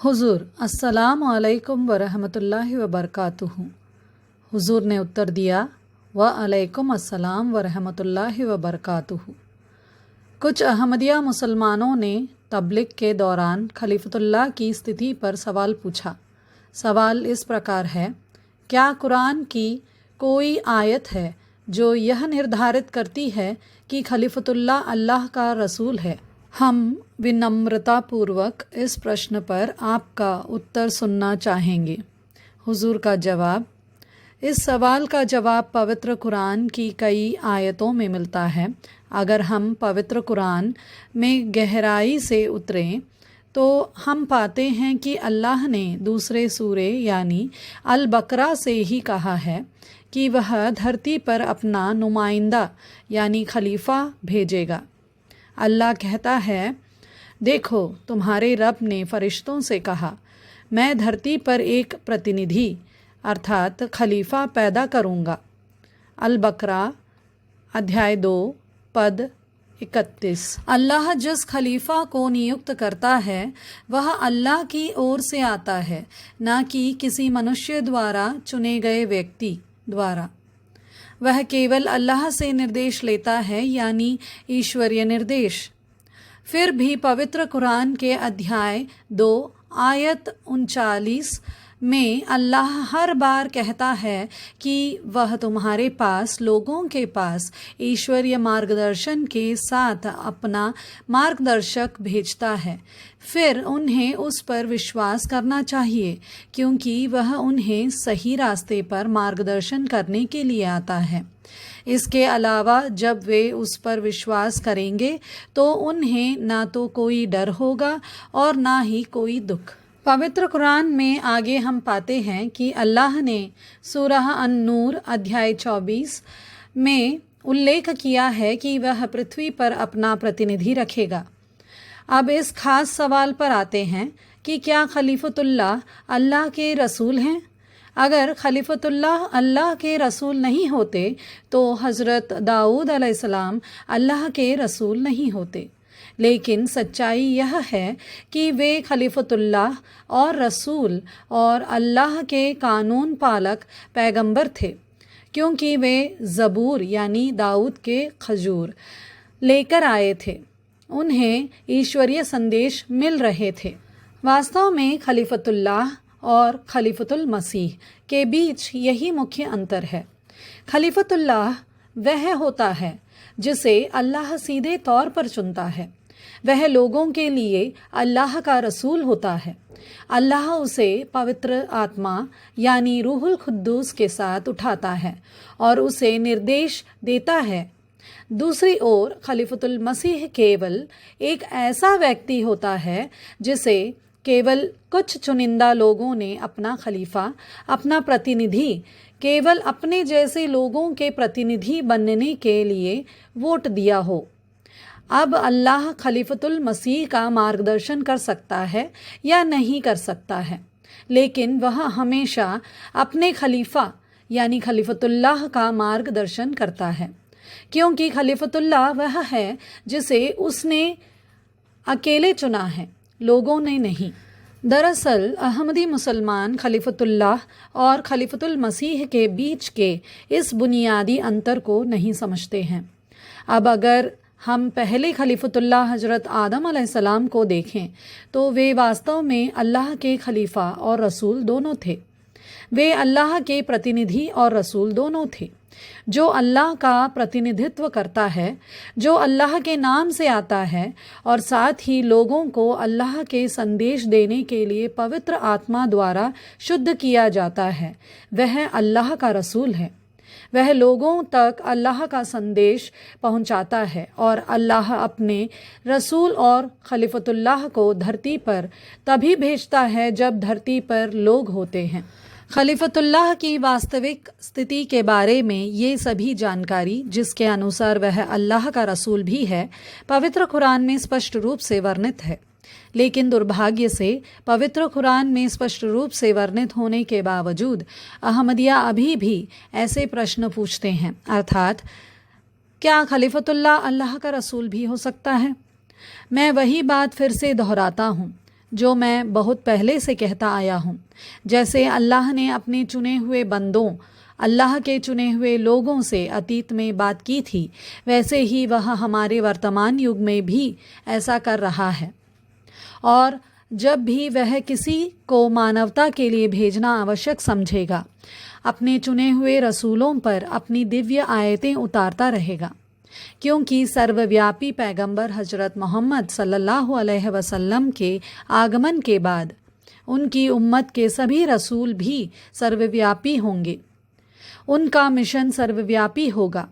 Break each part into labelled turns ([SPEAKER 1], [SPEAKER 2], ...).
[SPEAKER 1] हुजूर अस्सलाम अलैकुम वरहमतुल्लाहि वबरकातुहू। हुजूर ने उत्तर दिया, व अलैकुम अस्सलाम वरहमतुल्लाहि वबरकातुहू। कुछ अहमदिया मुसलमानों ने तबलीग के दौरान खलीफतुल्लाह की स्थिति पर सवाल पूछा। सवाल इस प्रकार है, क्या कुरान की कोई आयत है जो यह निर्धारित करती है कि खलीफतुल्लाह अल्लाह का रसूल है? हम विनम्रतापूर्वक इस प्रश्न पर आपका उत्तर सुनना चाहेंगे। हुजूर का जवाब, इस सवाल का जवाब पवित्र कुरान की कई आयतों में मिलता है। अगर हम पवित्र कुरान में गहराई से उतरें तो हम पाते हैं कि अल्लाह ने दूसरे सूरे यानी अल बकरा से ही कहा है कि वह धरती पर अपना नुमाइंदा यानी खलीफा भेजेगा। अल्लाह कहता है, देखो तुम्हारे रब ने फरिश्तों से कहा, मैं धरती पर एक प्रतिनिधि अर्थात खलीफा पैदा करूँगा। अल बकरा अध्याय 2 पद 31। अल्लाह जिस खलीफा को नियुक्त करता है वह अल्लाह की ओर से आता है, न कि किसी मनुष्य द्वारा चुने गए व्यक्ति द्वारा। वह केवल अल्लाह से निर्देश लेता है यानी ईश्वरीय निर्देश। फिर भी पवित्र कुरान के अध्याय 2 आयत 39 में अल्लाह हर बार कहता है कि वह तुम्हारे पास लोगों के पास ईश्वरीय मार्गदर्शन के साथ अपना मार्गदर्शक भेजता है। फिर उन्हें उस पर विश्वास करना चाहिए क्योंकि वह उन्हें सही रास्ते पर मार्गदर्शन करने के लिए आता है। इसके अलावा जब वे उस पर विश्वास करेंगे तो उन्हें ना तो कोई डर होगा और ना ही कोई दुख। पवित्र कुरान में आगे हम पाते हैं कि अल्लाह ने सूरह अन-नूर अध्याय 24 में उल्लेख किया है कि वह पृथ्वी पर अपना प्रतिनिधि रखेगा। अब इस खास सवाल पर आते हैं कि क्या खलीफतुल्लाह अल्लाह के रसूल हैं? अगर खलीफतुल्लाह अल्लाह के रसूल नहीं होते तो हज़रत दाऊद अलैहिस्सलाम अल्लाह के रसूल नहीं होते। लेकिन सच्चाई यह है कि वे खलीफतुल्लाह और रसूल और अल्लाह के कानून पालक पैगंबर थे, क्योंकि वे ज़बूर यानी दाऊद के खजूर लेकर आए थे। उन्हें ईश्वरीय संदेश मिल रहे थे। वास्तव में खलीफतुल्लाह और खलीफतुल मसीह के बीच यही मुख्य अंतर है। खलीफतुल्लाह वह होता है जिसे अल्लाह सीधे तौर पर चुनता है। वह लोगों के लिए अल्लाह का रसूल होता है। अल्लाह उसे पवित्र आत्मा यानी रूहुल खुद्दूस के साथ उठाता है और उसे निर्देश देता है। दूसरी ओर खलीफतुल मसीह केवल एक ऐसा व्यक्ति होता है जिसे केवल कुछ चुनिंदा लोगों ने अपना खलीफा, अपना प्रतिनिधि, केवल अपने जैसे लोगों के प्रतिनिधि बनने के लिए वोट दिया हो। अब अल्लाह खलीफतुल मसीह का मार्गदर्शन कर सकता है या नहीं कर सकता है, लेकिन वह हमेशा अपने खलीफा यानी खलीफतुल्लाह का मार्गदर्शन करता है, क्योंकि खलीफतुल्लाह वह है जिसे उसने अकेले चुना है, लोगों ने नहीं। दरअसल अहमदी मुसलमान खलीफतुल्लाह और खलीफतुल मसीह के बीच के इस बुनियादी अंतर को नहीं समझते हैं। अब अगर हम पहले खलीफतुल्लाह हज़रत आदम अलैहिस्सलाम को देखें तो वे वास्तव में अल्लाह के खलीफा और रसूल दोनों थे। वे अल्लाह के प्रतिनिधि और रसूल दोनों थे। जो अल्लाह का प्रतिनिधित्व करता है, जो अल्लाह के नाम से आता है और साथ ही लोगों को अल्लाह के संदेश देने के लिए पवित्र आत्मा द्वारा शुद्ध किया जाता है, वह अल्लाह का रसूल है। वह लोगों तक अल्लाह का संदेश पहुंचाता है और अल्लाह अपने रसूल और खलीफतुल्लाह को धरती पर तभी भेजता है जब धरती पर लोग होते हैं। खलीफतुल्लाह की वास्तविक स्थिति के बारे में ये सभी जानकारी, जिसके अनुसार वह अल्लाह का रसूल भी है, पवित्र कुरान में स्पष्ट रूप से वर्णित है। लेकिन दुर्भाग्य से पवित्र कुरान में स्पष्ट रूप से वर्णित होने के बावजूद अहमदिया अभी भी ऐसे प्रश्न पूछते हैं, अर्थात क्या खलीफतुल्लाह अल्लाह का रसूल भी हो सकता है? मैं वही बात फिर से दोहराता हूँ जो मैं बहुत पहले से कहता आया हूँ। जैसे अल्लाह ने अपने चुने हुए बंदों, अल्लाह के चुने हुए लोगों से अतीत में बात की थी, वैसे ही वह हमारे वर्तमान युग में भी ऐसा कर रहा है। और जब भी वह किसी को मानवता के लिए भेजना आवश्यक समझेगा, अपने चुने हुए रसूलों पर अपनी दिव्य आयतें उतारता रहेगा, क्योंकि सर्वव्यापी पैगंबर हजरत मोहम्मद सल्लल्लाहु अलैहि वसल्लम के आगमन के बाद उनकी उम्मत के सभी रसूल भी सर्वव्यापी होंगे। उनका मिशन सर्वव्यापी होगा।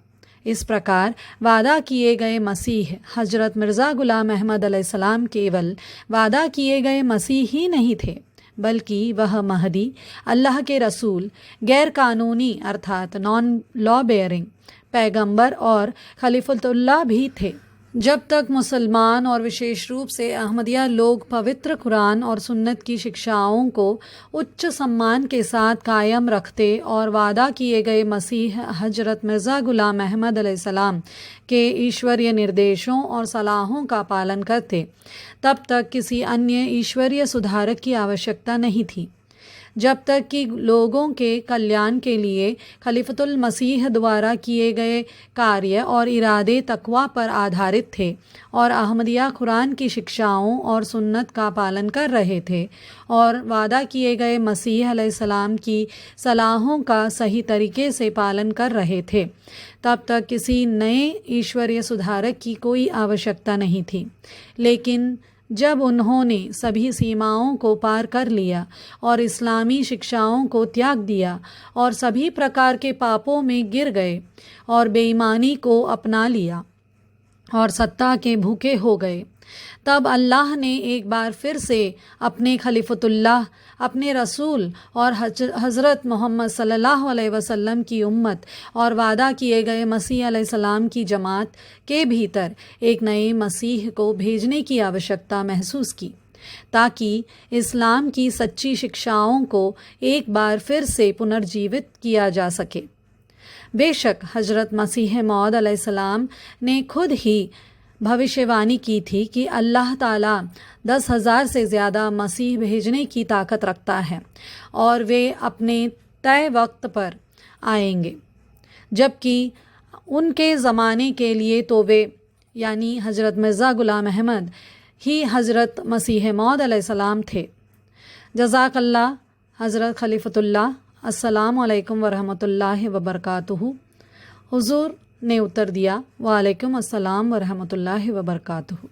[SPEAKER 1] इस प्रकार वादा किए गए मसीह हजरत मिर्ज़ा गुलाम अहमद अलैहिस्सलाम केवल वादा किए गए मसीह ही नहीं थे, बल्कि वह महदी, अल्लाह के रसूल, गैर कानूनी अर्थात नॉन लॉ बेयरिंग पैगंबर और खलीफतुल्लाह भी थे। जब तक मुसलमान और विशेष रूप से अहमदिया लोग पवित्र कुरान और सुन्नत की शिक्षाओं को उच्च सम्मान के साथ कायम रखते और वादा किए गए मसीह हजरत मिर्ज़ा गुलाम अहमद अलैहिस्सलाम के ईश्वरीय निर्देशों और सलाहों का पालन करते, तब तक किसी अन्य ईश्वरीय सुधारक की आवश्यकता नहीं थी। जब तक कि लोगों के कल्याण के लिए खलीफतुल मसीह द्वारा किए गए कार्य और इरादे तकवा पर आधारित थे और अहमदिया कुरान की शिक्षाओं और सुन्नत का पालन कर रहे थे और वादा किए गए मसीह अलैहिस्सलाम की सलाहों का सही तरीके से पालन कर रहे थे, तब तक किसी नए ईश्वरीय सुधारक की कोई आवश्यकता नहीं थी। लेकिन जब उन्होंने सभी सीमाओं को पार कर लिया और इस्लामी शिक्षाओं को त्याग दिया और सभी प्रकार के पापों में गिर गए और बेईमानी को अपना लिया और सत्ता के भूखे हो गए, तब अल्लाह ने एक बार फिर से अपने खलीफतुल्लाह, अपने रसूल और हज़रत मोहम्मद सल्लल्लाहु अलैहि वसल्लम की उम्मत और वादा किए गए मसीह अलैहिस्सलाम की जमात के भीतर एक नए मसीह को भेजने की आवश्यकता महसूस की, ताकि इस्लाम की सच्ची शिक्षाओं को एक बार फिर से पुनर्जीवित किया जा सके। बेशक हज़रत मसीह मौद अलैहिस्सलाम ने खुद ही भविष्यवाणी की थी कि अल्लाह ताला 10,000 से ज़्यादा मसीह भेजने की ताकत रखता है और वे अपने तय वक्त पर आएंगे, जबकि उनके ज़माने के लिए तो वे यानी हज़रत मिर्ज़ा गुलाम अहमद ही हज़रत मसीह मौद अलैहिस्सलाम थे। जज़ाकल्लाह हज़रत खलीफतुल्लाह, अस्सलामु अलैकुम वरहमतुल्लाहि वबरकातुहू। हुज़ूर ने उत्तर दिया, वालेकुम अस्सलाम वरहमतुल्लाहि वबरकातुहू।